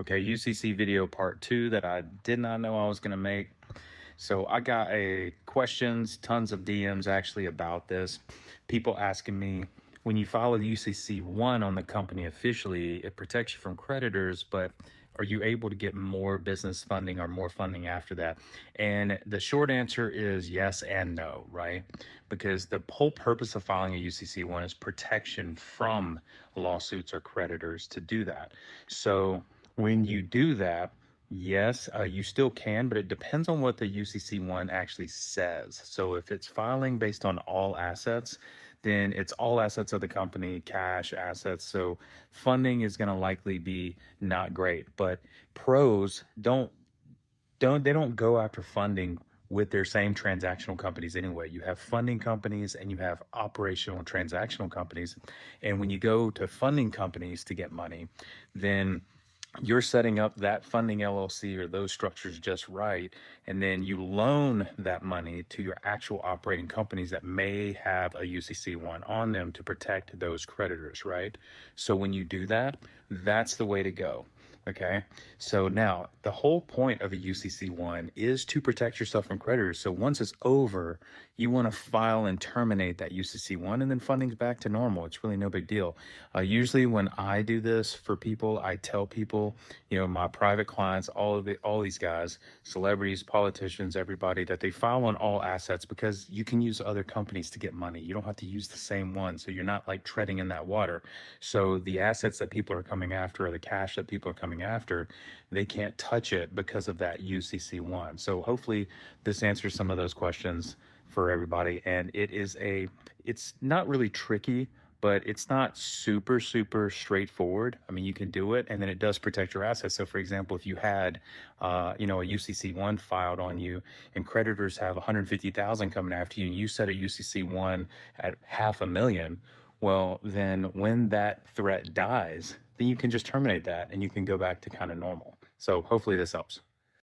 Okay, UCC video part two that I did not know I was going to make. So I got questions, tons of DMs actually about this. People asking me, when you file a UCC one on the company officially, it protects you from creditors, but are you able to get more business funding or more funding after that? And the short answer is yes and no, right? Because the whole purpose of filing a UCC one is protection from lawsuits or creditors to do that. So when you do that, yes, you still can, but it depends on what the UCC one actually says. So if it's filing based on all assets, then it's all assets of the company, cash assets. So funding is going to likely be not great. But pros don't go after funding with their same transactional companies anyway. You have funding companies and you have operational transactional companies. And when you go to funding companies to get money, then you're setting up that funding LLC or those structures just right. And then you loan that money to your actual operating companies that may have a UCC one on them to protect those creditors, right? So when you do that, that's the way to go. Okay. So now the whole point of a UCC one is to protect yourself from creditors. So once it's over, you want to file and terminate that UCC one, and then funding's back to normal. It's really no big deal. Usually when I do this for people, I tell people, my private clients, all these guys, celebrities, politicians, everybody, that they file on all assets because you can use other companies to get money. You don't have to use the same one. So you're not like treading in that water. So the assets that people are coming after, or the cash that people are coming after, they can't touch it because of that UCC one. So hopefully this answers some of those questions for everybody. And it's not really tricky, but it's not super straightforward. I mean, you can do it, and then it does protect your assets. So for example, if you had, a UCC one filed on you and creditors have 150,000 coming after you, and you set a UCC one at 500,000, well, then when that threat dies, then you can just terminate that and you can go back to kind of normal. So hopefully this helps.